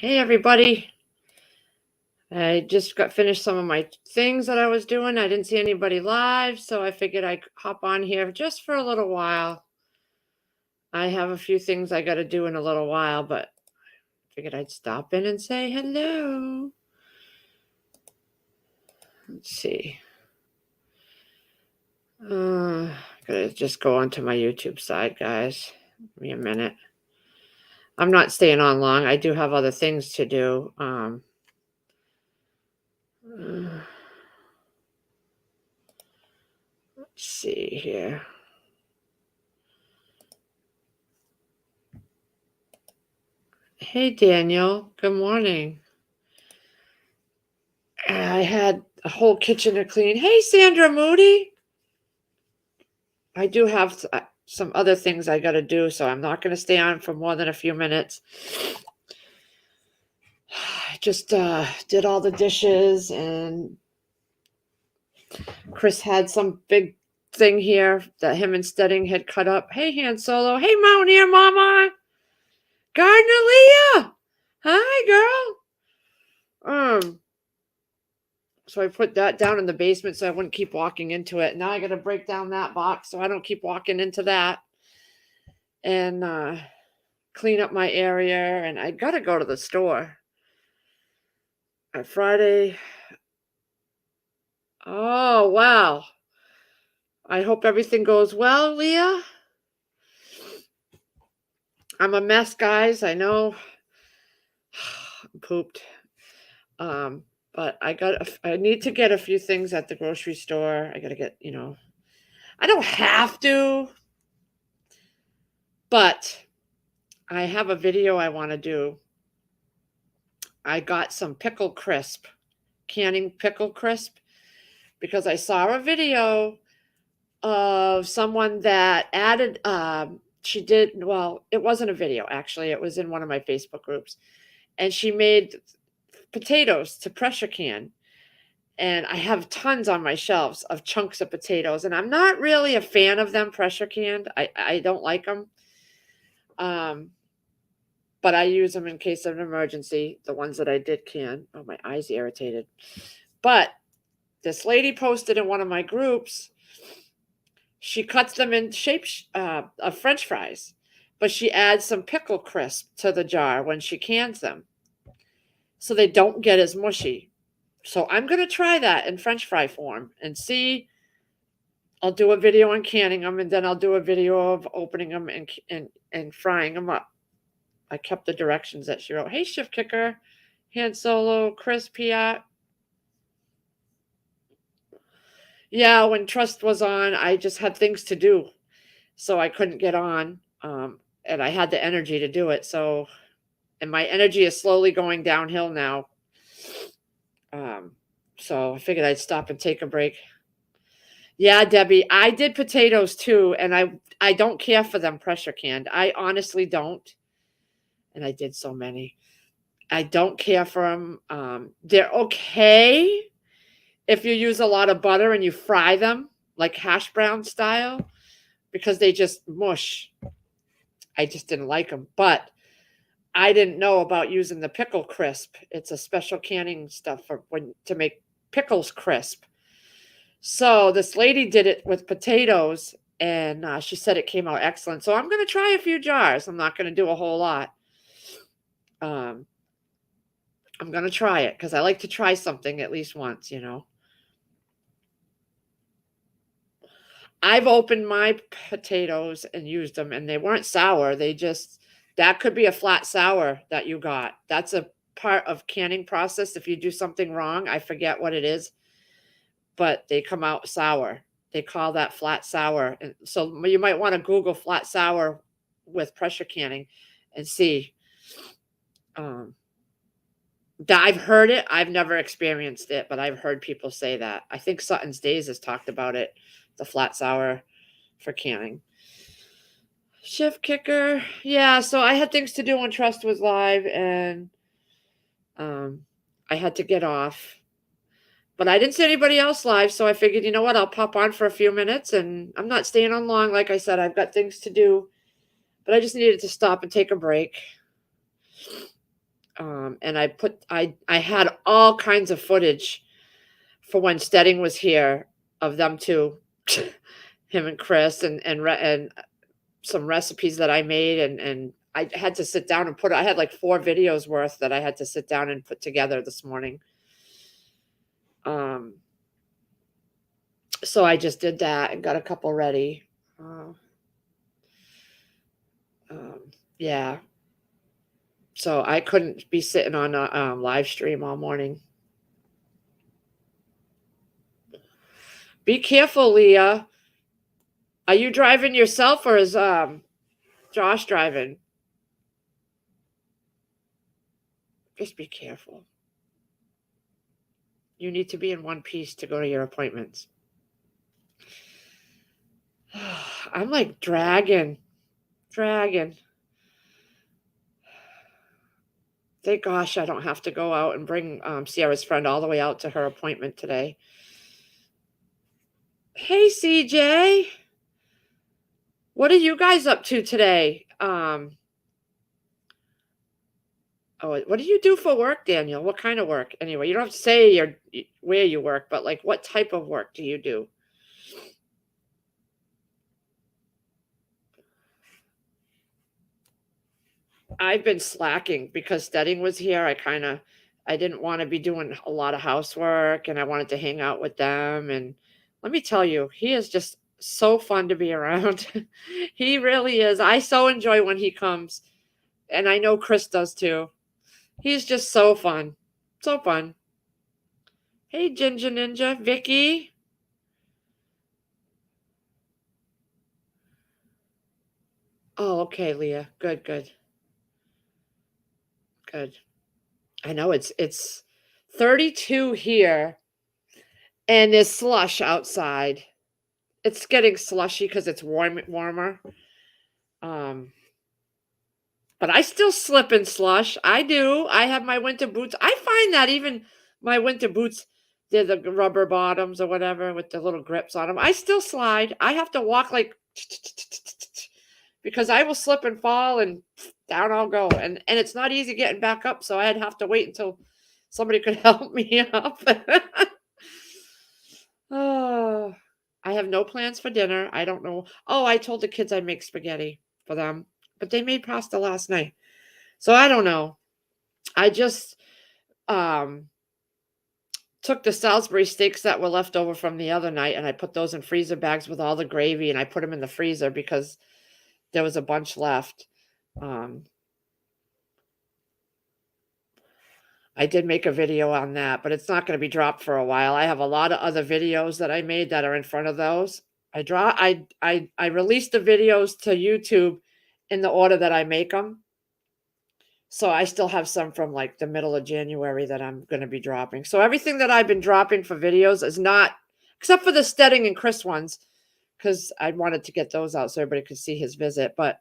Hey everybody. I just got finished some of my things that I was doing. I didn't see anybody live, so I figured I'd hop on here just for a little while. I have a few things I got to do in a little while, but figured I'd stop in and say hello. Let's see. Gotta just go onto my YouTube side, guys. Give me a minute. I'm not staying on long. I do have other things to do. Uh, let's see here. Hey Daniel, good morning. I had a whole kitchen to clean. Hey, Sandra Moody. I do have some other things I got to do, so I'm not going to stay on for more than a few minutes. I just did all the dishes, and Chris had some big thing here that him and Stedding had cut up. Hey, Han Solo. Hey, Mountaineer Mama. Gardner Leah. Hi, girl. So I put that down in the basement so I wouldn't keep walking into it. Now I got to break down that box so I don't keep walking into that. And clean up my area. And I got to go to the store. Friday. Oh, wow. I hope everything goes well, Leah. I'm a mess, guys. I know. I'm pooped. But I need to get a few things at the grocery store. I got to get, I don't have to, but I have a video I want to do. I got some pickle crisp, canning pickle crisp, because I saw a video of someone that added, it wasn't a video, actually. It was in one of my Facebook groups. And she made potatoes to pressure can. And I have tons on my shelves of chunks of potatoes. And I'm not really a fan of them pressure canned. I don't like them. But I use them in case of an emergency, the ones that I did can. Oh, my eye's irritated. But this lady posted in one of my groups, she cuts them in shapes of French fries, but she adds some pickle crisp to the jar when she cans them so they don't get as mushy. So I'm going to try that in French fry form and see. I'll do a video on canning them, and then I'll do a video of opening them and frying them up. I kept the directions that she wrote. Hey, Shift Kicker, Han Solo, Chris Piat. Yeah, when Trust was on, I just had things to do, so I couldn't get on, and I had the energy to do it. And my energy is slowly going downhill now. So I figured I'd stop and take a break. Yeah, Debbie, I did potatoes too, and I don't care for them pressure canned. I honestly don't, and I did so many. I don't care for them. They're okay if you use a lot of butter and you fry them like hash brown style, because they just mush. I just didn't like them, but I didn't know about using the pickle crisp. It's a special canning stuff to make pickles crisp. So this lady did it with potatoes, and she said it came out excellent. So I'm going to try a few jars. I'm not going to do a whole lot. I'm going to try it because I like to try something at least once, I've opened my potatoes and used them, and they weren't sour. That could be a flat sour that you got. That's a part of canning process. If you do something wrong, I forget what it is, but they come out sour. They call that flat sour. And so you might want to Google flat sour with pressure canning and see. I've heard it. I've never experienced it, but I've heard people say that. I think Sutton's Days has talked about it, the flat sour for canning. Shift Kicker. Yeah, so I had things to do when Trust was live, and I had to get off. But I didn't see anybody else live, so I figured, you know what, I'll pop on for a few minutes, and I'm not staying on long. Like I said, I've got things to do, but I just needed to stop and take a break. And I had all kinds of footage for when Stedding was here of them two, him and Chris, and some recipes that I made, and I had to sit down and I had like 4 videos worth that I had to sit down and put together this morning. So I just did that and got a couple ready. Yeah. So I couldn't be sitting on a live stream all morning. Be careful, Leah. Are you driving yourself or is Josh driving? Just be careful. You need to be in one piece to go to your appointments. I'm like dragging. Thank gosh I don't have to go out and bring Sierra's friend all the way out to her appointment today. Hey, CJ. What are you guys up to today? What do you do for work, Daniel? What kind of work? Anyway, you don't have to say where you work, but like what type of work do you do? I've been slacking because Stedding was here. I didn't want to be doing a lot of housework and I wanted to hang out with them. And let me tell you, he is just so fun to be around. He really is. I so enjoy when he comes. And I know Chris does too. He's just so fun. So fun. Hey, Ginger Ninja, Vicky. Oh, okay, Leah. Good. I know it's 32 here and there's slush outside. It's getting slushy because it's warmer. But I still slip in slush. I do. I have my winter boots. I find that even my winter boots, they're the rubber bottoms or whatever with the little grips on them. I still slide. I have to walk like because I will slip and fall and down I'll go. And it's not easy getting back up, so I'd have to wait until somebody could help me up. Oh, I have no plans for dinner. I don't know. Oh, I told the kids I'd make spaghetti for them, but they made pasta last night. So I don't know. I just took the Salisbury steaks that were left over from the other night and I put those in freezer bags with all the gravy and I put them in the freezer because there was a bunch left. I did make a video on that, but it's not going to be dropped for a while. I have a lot of other videos that I made that are in front of those. I released the videos to YouTube in the order that I make them. So I still have some from like the middle of January that I'm going to be dropping. So everything that I've been dropping for videos is not, except for the Stedding and Chris ones, because I wanted to get those out so everybody could see his visit. But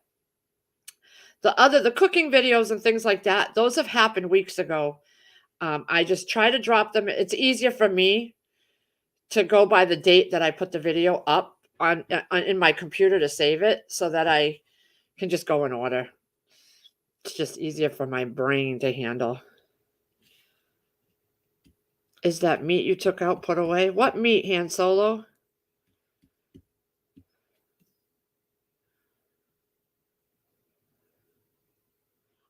the cooking videos and things like that, those have happened weeks ago. I just try to drop them. It's easier for me to go by the date that I put the video up on in my computer to save it so that I can just go in order. It's just easier for my brain to handle. Is that meat you took out put away? What meat, Han Solo?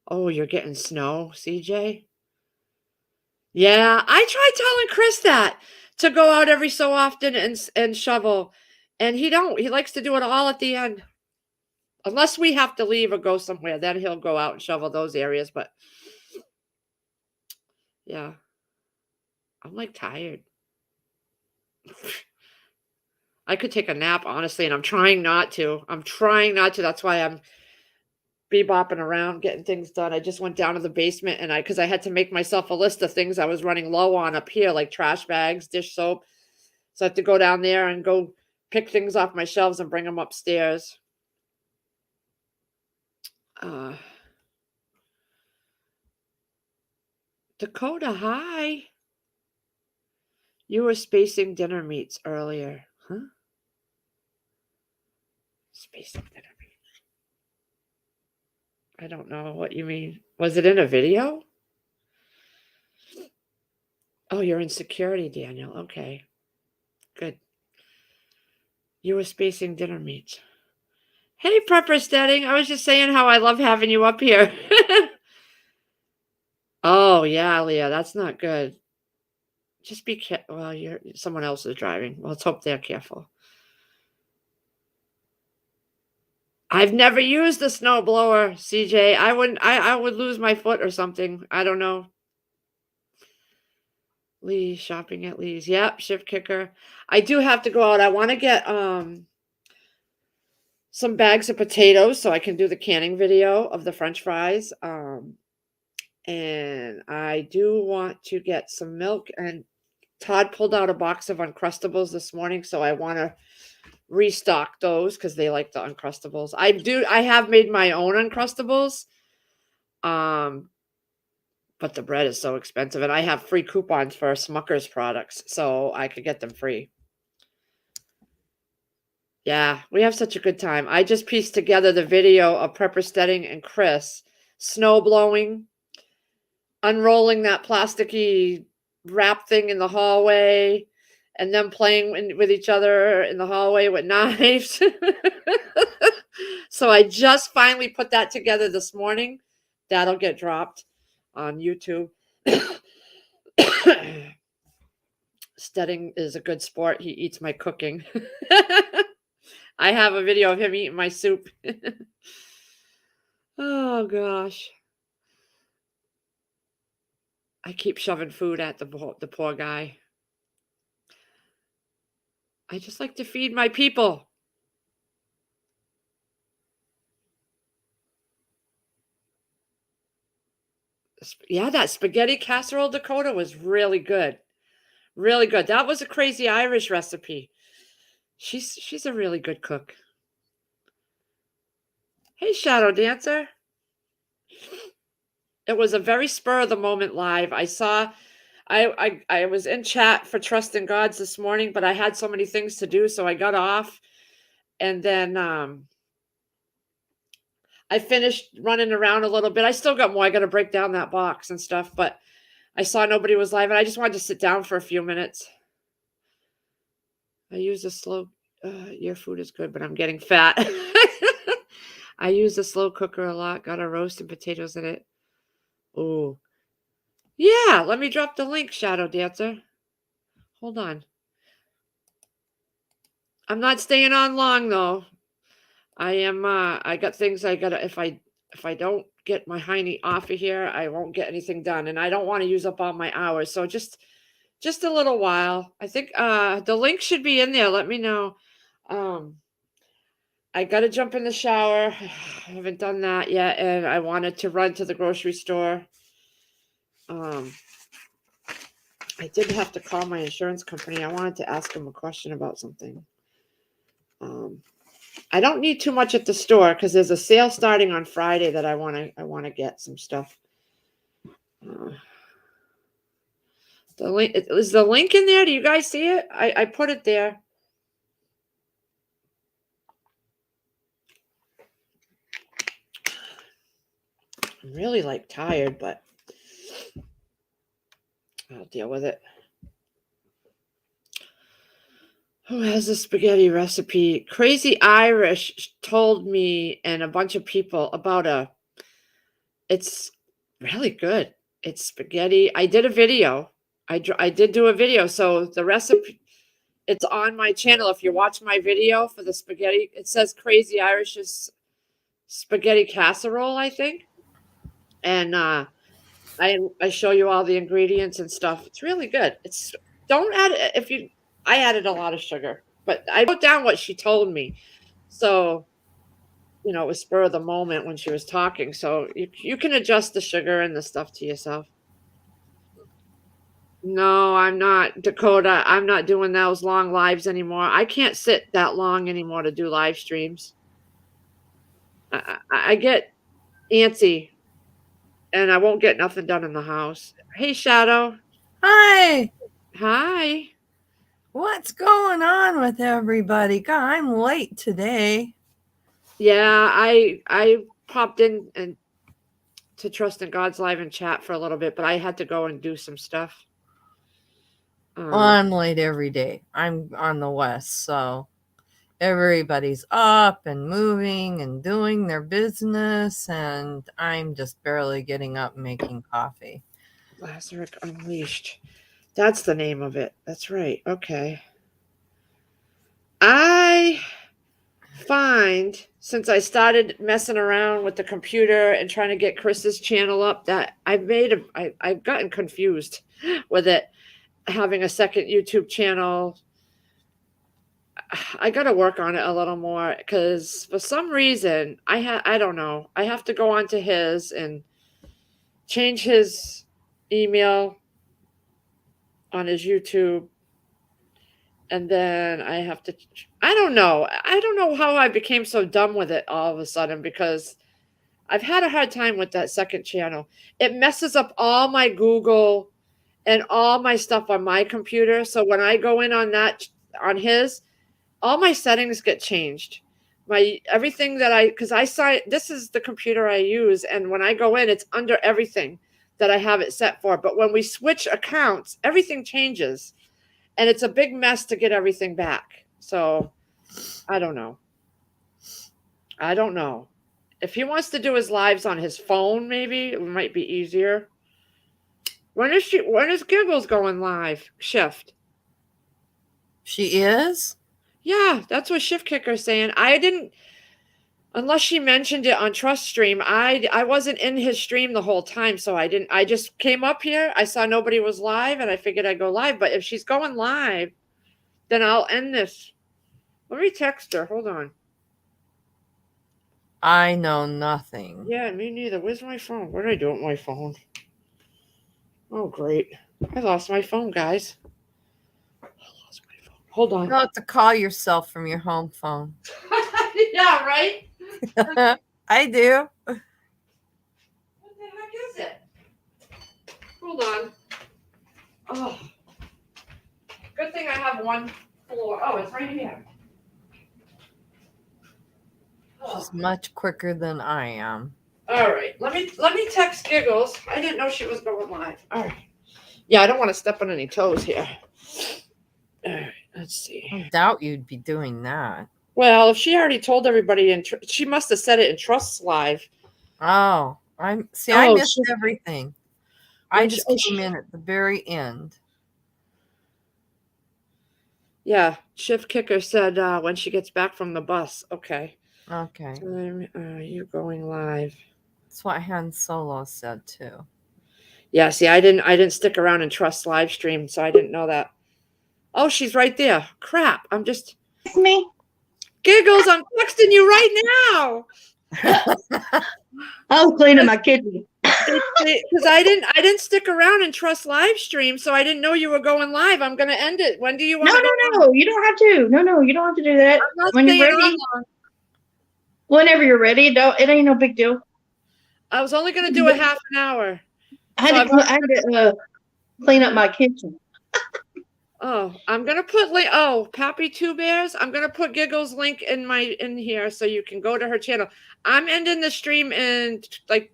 Oh, you're getting snow, CJ? Yeah, I tried telling Chris that to go out every so often and shovel, and he don't. He likes to do it all at the end. Unless we have to leave or go somewhere, then he'll go out and shovel those areas, but yeah. I'm like tired. I could take a nap, honestly, and I'm trying not to. That's why I'm bebopping around getting things done. I just went down to the basement and because I had to make myself a list of things I was running low on up here, like trash bags, dish soap. So I have to go down there and go pick things off my shelves and bring them upstairs. Dakota, hi. You were spacing dinner meats earlier, huh? Spacing dinner meats. I don't know what you mean. Was it in a video? Oh, you're in security, Daniel. Okay. Good. You were spacing dinner meats. Hey, Prepper Steading. I was just saying how I love having you up here. Oh, yeah, Leah. That's not good. Just be careful. Well, someone else is driving. Well, let's hope they're careful. I've never used a snowblower, CJ. I would lose my foot or something. I don't know. Lee, shopping at Lee's. Yep, shift kicker. I do have to go out. I want to get some bags of potatoes so I can do the canning video of the French fries. And I do want to get some milk, and Todd pulled out a box of Uncrustables this morning, so I want to restock those because they like the Uncrustables. I have made my own Uncrustables. But the bread is so expensive, and I have free coupons for Smucker's products, so I could get them free. Yeah, we have such a good time. I just pieced together the video of Prepper Steading and Chris snow blowing, unrolling that plasticky wrap thing in the hallway, and then playing with each other in the hallway with knives. So I just finally put that together this morning. That'll get dropped on YouTube. Steading is a good sport. He eats my cooking. I have a video of him eating my soup. Oh gosh. I keep shoving food at the poor guy. I just like to feed my people. Yeah, that spaghetti casserole Dakota was really good. Really good. That was a crazy Irish recipe. She's a really good cook. Hey, Shadow Dancer. It was a very spur of the moment live. I was in chat for Trust in Gods this morning, but I had so many things to do, so I got off. And then I finished running around a little bit. I still got more. I got to break down that box and stuff, but I saw nobody was live, and I just wanted to sit down for a few minutes. I use a slow. Your food is good, but I'm getting fat. I use the slow cooker a lot. Got a roast and potatoes in it. Oh, yeah. Let me drop the link, Shadow Dancer. Hold on. I'm not staying on long though. I am. I got things I gotta. If I don't get my hiney off of here, I won't get anything done, and I don't want to use up all my hours. So just a little while. I think the link should be in there. Let me know. I got to jump in the shower. I haven't done that yet, and I wanted to run to the grocery store. I did have to call my insurance company. I wanted to ask them a question about something. I don't need too much at the store because there's a sale starting on Friday that I want to get some stuff. The link is the link in there. Do you guys see it? I put it there. I'm really tired, but I'll deal with it. Who has a spaghetti recipe? Crazy Irish told me and a bunch of people about it's really good. It's spaghetti. I did a video. I did do a video. So the recipe, it's on my channel. If you watch my video for the spaghetti, it says Crazy Irish's spaghetti casserole, I think. And I show you all the ingredients and stuff. It's really good. Don't add it I added a lot of sugar, but I wrote down what she told me. So, it was spur of the moment when she was talking. So you can adjust the sugar and the stuff to yourself. No, I'm not, Dakota. I'm not doing those long lives anymore. I can't sit that long anymore to do live streams. I get antsy, and I won't get nothing done in the house. Hey, Shadow. Hi. Hi. What's going on with everybody? God, I'm late today. Yeah, I popped in and to Trust in God's live and chat for a little bit, but I had to go and do some stuff. Well, I'm late every day. I'm on the west, so everybody's up and moving and doing their business, and I'm just barely getting up and making coffee. Lazarus Unleashed. That's the name of it. That's right. Okay. I find since I started messing around with the computer and trying to get Chris's channel up that I've gotten confused with it having a second YouTube channel. I got to work on it a little more because for some reason I don't know. I have to go onto his and change his email on his YouTube, and then I have to. I don't know. I don't know how I became so dumb with it all of a sudden because I've had a hard time with that second channel. It messes up all my Google and all my stuff on my computer. So when I go in on his, all my settings get changed. My everything that because I sign, this is the computer I use, and when I go in, it's under everything that I have it set for. But when we switch accounts, everything changes, and it's a big mess to get everything back. So I don't know. I don't know. If he wants to do his lives on his phone, maybe it might be easier. When is Giggles going live? Shift. She is? Yeah, that's what Shift Kicker's saying. I didn't, unless she mentioned it on Trust Stream. I wasn't in his stream the whole time, so I didn't. I just came up here. I saw nobody was live, and I figured I'd go live. But if she's going live, then I'll end this. Let me text her. Hold on. I know nothing. Yeah, me neither. Where's my phone? What did I do with my phone? Oh, great. I lost my phone, guys. I lost my phone. Hold on. You'll have to call yourself from your home phone. Yeah, right? I do. What the heck is it? Hold on. Oh. Good thing I have one floor. Oh, it's right here. Oh. She's much quicker than I am. All right. Let me text Giggles. I didn't know she was going live. All right. Yeah, I don't want to step on any toes here. All right. Let's see. I doubt you'd be doing that. Well, if she already told everybody, and she must have said it in Trust's live. Oh, I missed everything. I just came in at the very end. Yeah, Shift Kicker said when she gets back from the bus. Okay. Okay. Time you going live? That's what Han Solo said too. Yeah, see, I didn't stick around and Trust live stream, so I didn't know that. Oh, she's right there. Crap. I'm just It's me. Giggles, I'm texting you right now. I was cleaning my kitchen. Because I didn't stick around and Trust live stream, so I didn't know you were going live. I'm gonna end it. When do you want No, you don't have to. No, you don't have to do that. I'm not When you're staying ready. on long. Whenever you're ready, it ain't no big deal. I was only gonna do a half an hour. I had to clean up my kitchen. Oh, I'm gonna put Pappy Two Bears. I'm gonna put Giggles link in here so you can go to her channel. I'm ending the stream in let's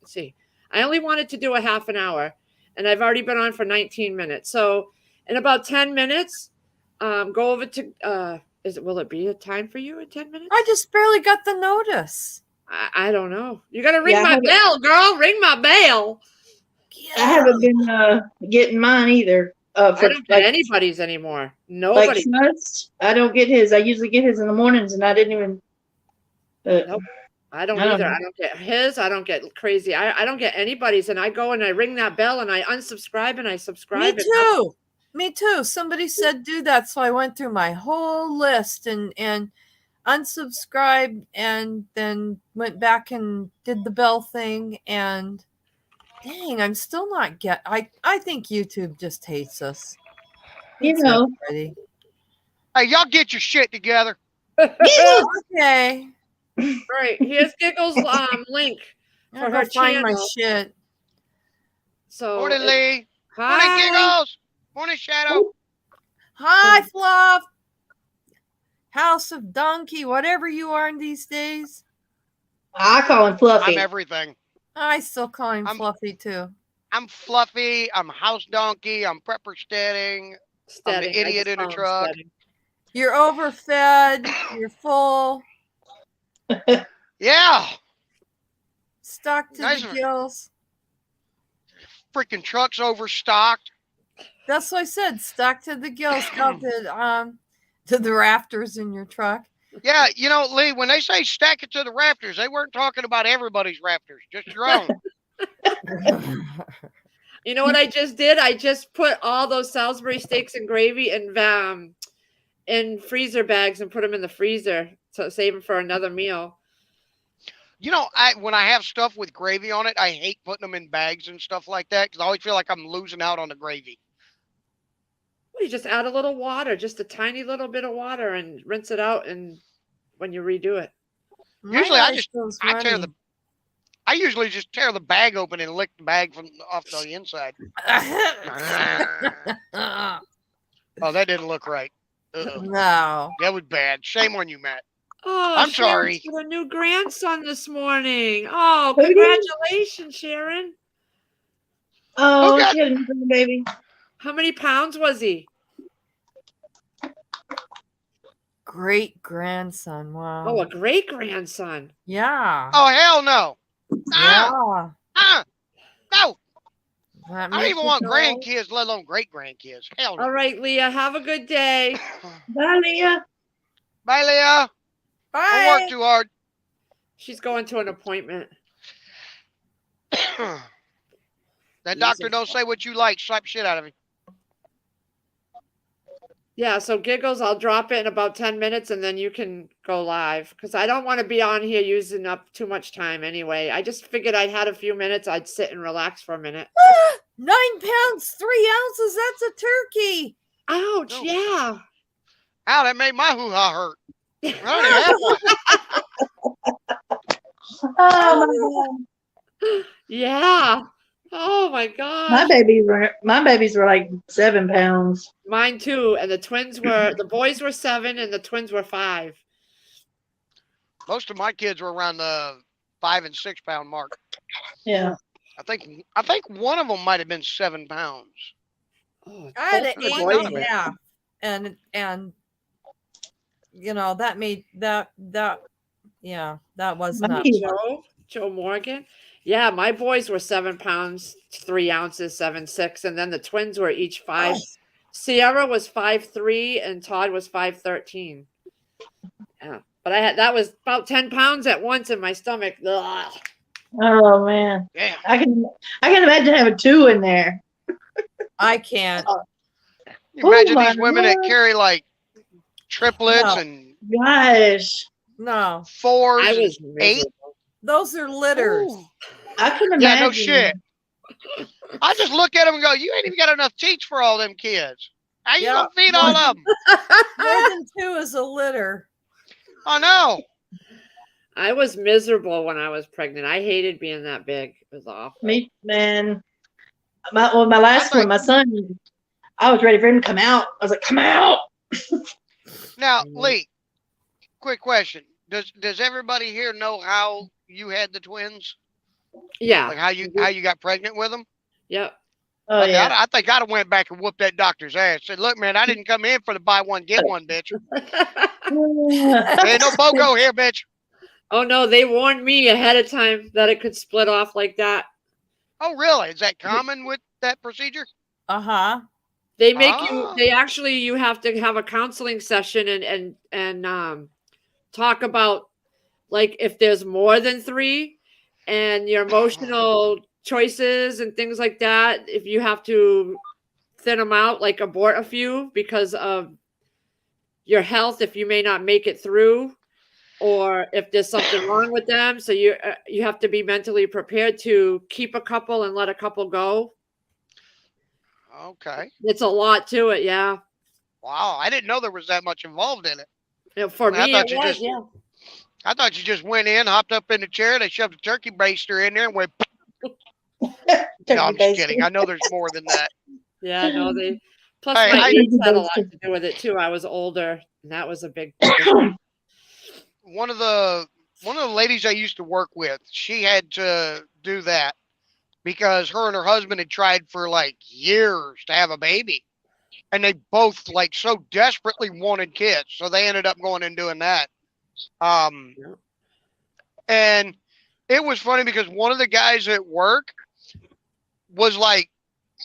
see. I only wanted to do a half an hour, and I've already been on for 19 minutes. So in about 10 minutes, go over to will it be a time for you in 10 minutes? I just barely got the notice. I don't know. You gotta ring my bell, girl. Ring my bell. I haven't been getting mine either. I don't get anybody's anymore. Nobody. Like Trust, I don't get his. I usually get his in the mornings, and I didn't even. Nope. I don't either. I don't get his. I don't get crazy. I don't get anybody's, and I go and I ring that bell and I unsubscribe and I subscribe. Me too. Me too. Somebody said do that, so I went through my whole list and unsubscribed, and then went back and did the bell thing. And dang, I'm still not I think YouTube just hates us. You know. Hey, y'all get your shit together. Okay. Right. Here's Giggles link for her find channel. my shit. So Morning, Lee. Hi. Morning, Giggles. Morning, Shadow. Hi, Fluff. House of Donkey, whatever you are in these days. I call him Fluffy. I'm everything. I still call him Fluffy too. I'm Fluffy. I'm House Donkey. I'm Prepper Steading. Steading. I idiot just in the call 'em truck. steading. You're overfed. You're full. Yeah. Stuck to Nice the one. gills. Freaking truck's overstocked. That's what I said. Stuck to the gills. To the rafters in your truck. Yeah, you know, Lee, when they say stack it to the rafters, they weren't talking about everybody's rafters, just your own. You know what I just did? I just put all those Salisbury steaks and gravy in freezer bags and put them in the freezer to save them for another meal. You know, when I have stuff with gravy on it, I hate putting them in bags and stuff like that because I always feel like I'm losing out on the gravy. Well, you just add a little water, just a tiny little bit of water, and rinse it out. And when you redo it, Usually My I ice just- goes I tear runny. I usually just tear the bag open and lick the bag from off the inside. Oh, that didn't look right. Uh-oh. No. That was bad. Shame on you, Matt. oh, I'm Sharon's sorry. got a new grandson this morning. Oh, Who did? congratulations, Sharon! Oh, got- she had a new baby. How many pounds was he? Great grandson. Wow. Oh, a great grandson. Yeah. Oh, hell no. Ah, Yeah. no. That I don't makes even you want feel- grandkids, let alone great grandkids. Hell no. All right, Leah, have a good day. Bye, Leah. Bye, Leah. Don't work Bye. too hard. She's going to an appointment. That Jesus. doctor don't say what you like. Slap shit out of him. Yeah, so Giggles, I'll drop it in about 10 minutes and then you can go live because I don't want to be on here using up too much time anyway. I just figured I had a few minutes. I'd sit and relax for a minute. 9 pounds, 3 ounces. That's a turkey. Ouch, No. yeah. Ow, that made my hoo-ha hurt. I don't have one. Oh Yeah. Oh my my gosh. God. My babies were like 7 pounds. Mine too. And the boys were 7 and the twins were 5. Most of my kids were around the 5 and 6 pound mark. Yeah. I think one of them might have been 7 pounds. Oh, I had both an the 8 boys and a were- half. And you know, that made that yeah, that was nuts. Joe Morgan. Yeah, my boys were 7 pounds, 3 ounces, 7'6", and then the twins were each 5. Sierra was 5'3", and Todd was 5'13". Yeah, but that was about 10 pounds at once in my stomach. Ugh. Oh man. Damn. I can imagine having 2 in there. I can't. You imagine my these women that Lord. carry like triplets No. and Gosh. No. 4s I and was 8. miserable. Those are litters. Ooh. I can imagine. Yeah, no shit. I just look at them and go, you ain't even got enough teats for all them kids. How you Yeah. gonna feed all of them? More than 2 is a litter. I know. I was miserable when I was pregnant. I hated being that big. It was awful. Me, man. My last I one, my son, I was ready for him to come out. I was like, come out. Now, Mhm. Lee, quick question. Does everybody here know how you had the twins? Yeah. Like how you got pregnant with them? Yep. Oh, Okay, yeah. I think I'd have went back and whooped that doctor's ass. Said, look, man, I didn't come in for the buy one, get one, bitch. There ain't no BOGO here, bitch. Oh no, they warned me ahead of time that it could split off like that. Oh, really? Is that common with that procedure? Uh-huh. They make Ah. you have to have a counseling session and talk about like if there's more than 3 and your emotional choices and things like that. If you have to thin them out, like abort a few because of your health, if you may not make it through, or if there's something wrong with them, so you have to be mentally prepared to keep a couple and let a couple go. Okay. It's a lot to it, yeah. Wow, I didn't know there was that much involved in it. You know, for I me, thought it you was, just- yeah. I thought you just went in, hopped up in the chair, they shoved a turkey baster in there and went, no, I'm just kidding. I know there's more than that. Yeah, no, they. Plus, Hey, my I- age had a lot to do with it too. I was older, and that was a big. One of the ladies I used to work with, she had to do that because her and her husband had tried for like years to have a baby. and they both like so desperately wanted kids, so they ended up going and doing that. Yeah. And it was funny because one of the guys at work was like,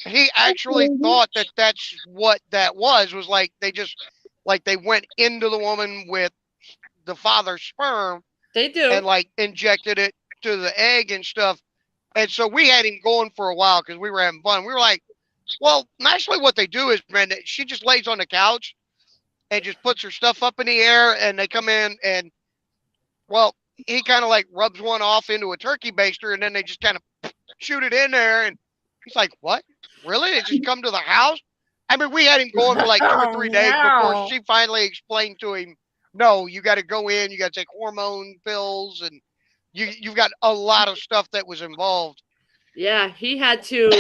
he actually thought that that's what that was like they just like they went into the woman with the father's sperm They do. and like injected it to the egg and stuff. And so we had him going for a while because we were having fun. We were like, well, actually what they do is, man, she just lays on the couch and just puts her stuff up in the air, and they come in and, well, he kind of like rubs one off into a turkey baster, and then they just kind of shoot it in there. And he's like, what? Really? They just come to the house? I mean, we had him going for like 2 or 3 days before she finally explained to him, no, you got to go in, you got to take hormone pills, and you've got a lot of stuff that was involved. Yeah, he had to,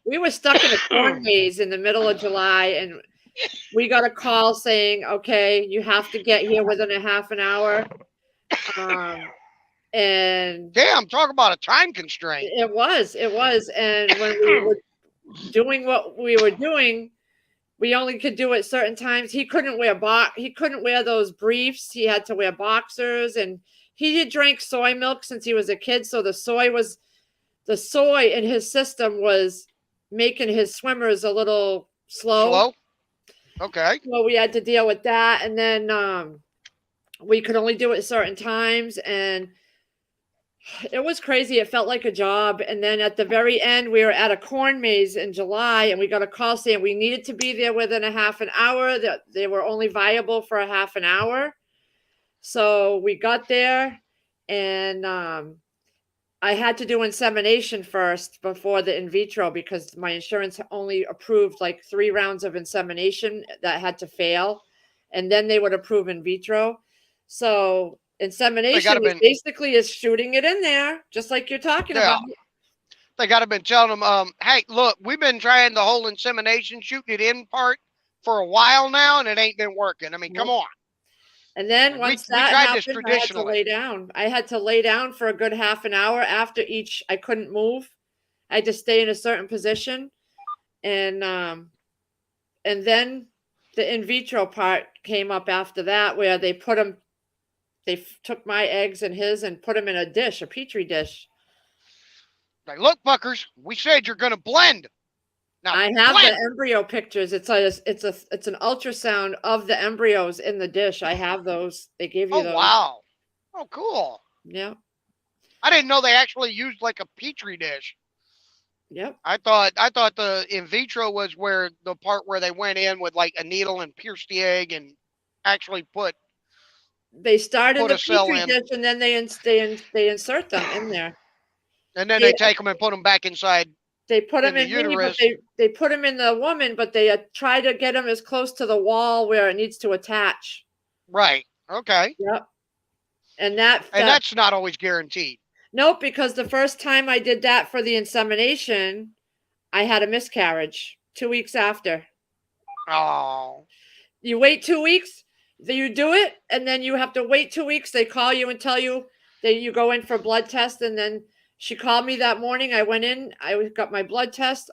we were stuck in a corn maze in the middle of July, and we got a call saying, okay, you have to get here within a half an hour. And damn, talk about a time constraint. It was. And when we were doing what we were doing, we only could do it certain times. He couldn't wear those briefs. He had to wear boxers, and he had drank soy milk since he was a kid. So the soy in his system was making his swimmers a little slow. Okay. So we had to deal with that. And then we could only do it certain times. And it was crazy. It felt like a job. And then at the very end, we were at a corn maze in July, and we got a call saying we needed to be there within a half an hour, that they were only viable for a half an hour. So we got there, and I had to do insemination first before the in vitro, because my insurance only approved like 3 rounds of insemination that had to fail, and then they would approve in vitro. So insemination basically is shooting it in there, just like you're talking about. They got to been telling them, hey, look, we've been trying the whole insemination, shooting it in part for a while now, and it ain't been working. I mean, come on. And then once that happened, I had to lay down. I had to lay down for a good half an hour after each. I couldn't move. I had to stay in a certain position. And then the in vitro part came up after that, where they took my eggs and his and put them in a dish, a petri dish. Like, look, fuckers, we said you're going to blend. Now, I have the embryo pictures. It's an ultrasound of the embryos in the dish. I have those. They gave you those. Oh, wow. Oh, cool. Yeah. I didn't know they actually used like a petri dish. Yep. I thought the in vitro was where the part where they went in with like a needle and pierced the egg and actually they start in the petri dish, and then they insert them in there. And then they take them and put them back inside. They put them in me, but they put them in the woman, but they try to get them as close to the wall where it needs to attach. Right. Okay. Yep. And that's not always guaranteed. Nope, because the first time I did that for the insemination, I had a miscarriage 2 weeks after. Oh. You wait 2 weeks, then you do it, and then you have to wait 2 weeks. They call you and tell you that you go in for a blood test, and then she called me that morning. I went in, I got my blood test.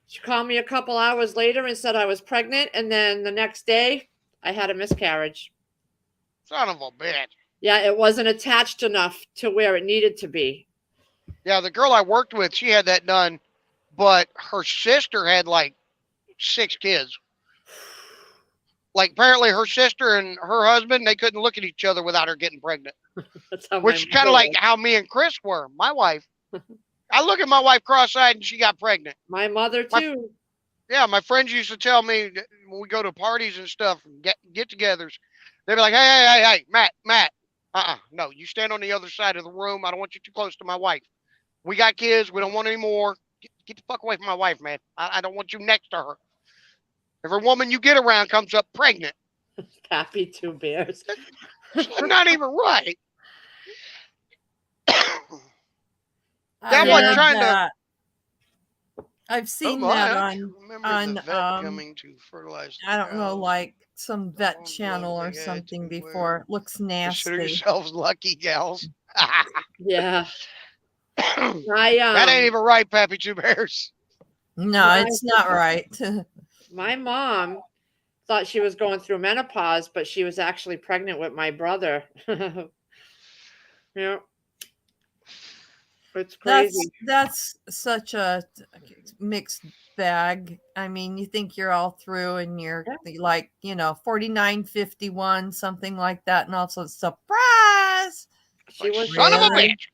She called me a couple hours later and said I was pregnant. And then the next day I had a miscarriage. Son of a bitch. Yeah, it wasn't attached enough to where it needed to be. Yeah, the girl I worked with, she had that done, but her sister had like 6 kids. Like apparently her sister and her husband, they couldn't look at each other without her getting pregnant. Which is kind of like how me and Chris were. My wife. I look at my wife cross-eyed and she got pregnant. My mother too. My friends used to tell me when we go to parties and stuff, get-togethers, they'd be like, hey, Matt. No, you stand on the other side of the room. I don't want you too close to my wife. We got kids. We don't want any more. Get the fuck away from my wife, man. I don't want you next to her. Every woman you get around comes up pregnant. Happy 2 bears. That's not even right. That one trying to. I've seen that on coming to fertilize. I don't know, like some vet channel or something before. Looks nasty. Consider yourselves lucky, gals. Yeah. That ain't even right, Pappy 2 Bears. No, My- it's not right. My mom thought she was going through menopause, but she was actually pregnant with my brother. Yeah. It's crazy. That's such a mixed bag. I mean, you think you're all through and you're like, 49-51, something like that, and also surprise. She was Son of a Really? bitch.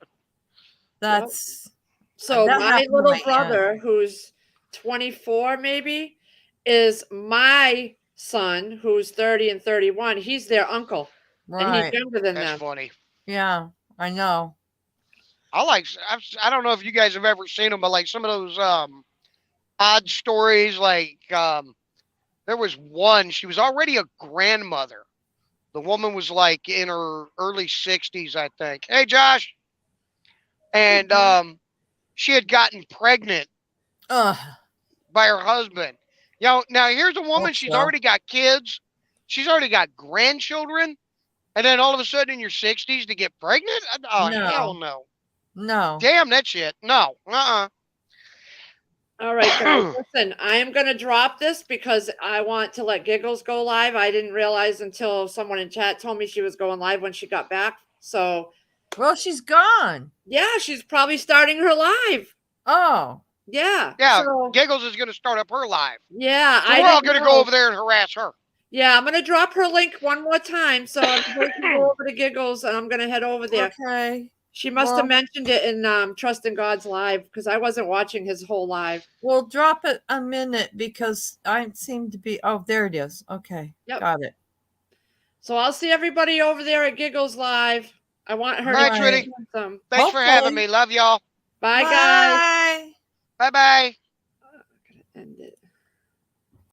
That's So that my happened to little my aunt. brother, who's 24 maybe, is my son, who's 30 and 31. He's their uncle, and he's Right. younger than That's them. funny. Yeah, I know. I don't know if you guys have ever seen them, but like some of those odd stories, like there was one, she was already a grandmother. The woman was like in her early 60s, I think. Hey Josh. And she had gotten pregnant Ugh. by her husband. Now here's a woman, she's so. already got kids, she's already got grandchildren, and then all of a sudden in your 60s to get pregnant? Oh, No. hell no. No. Damn that shit. No. All right, guys, listen, I am going to drop this because I want to let Giggles go live. I didn't realize until someone in chat told me she was going live when she got back. So, Well, she's gone. yeah, she's probably starting her live. Oh. Yeah. Yeah, So, Giggles is going to start up her live. yeah, So we're all going to go over there and harass her. Yeah, I'm going to drop her link one more time. So everybody can go over to Giggles and I'm going to head over there. Okay. She must Well- have mentioned it in Trust in God's live because I wasn't watching his whole live. We'll drop it a minute because I seem to be. Oh, there it is. Okay. Yep. Got it. So I'll see everybody over there at Giggles live. I want her Bye, to Trinity. do some. Thanks for having me. Love y'all. Bye, guys. Bye. Bye-bye. End it.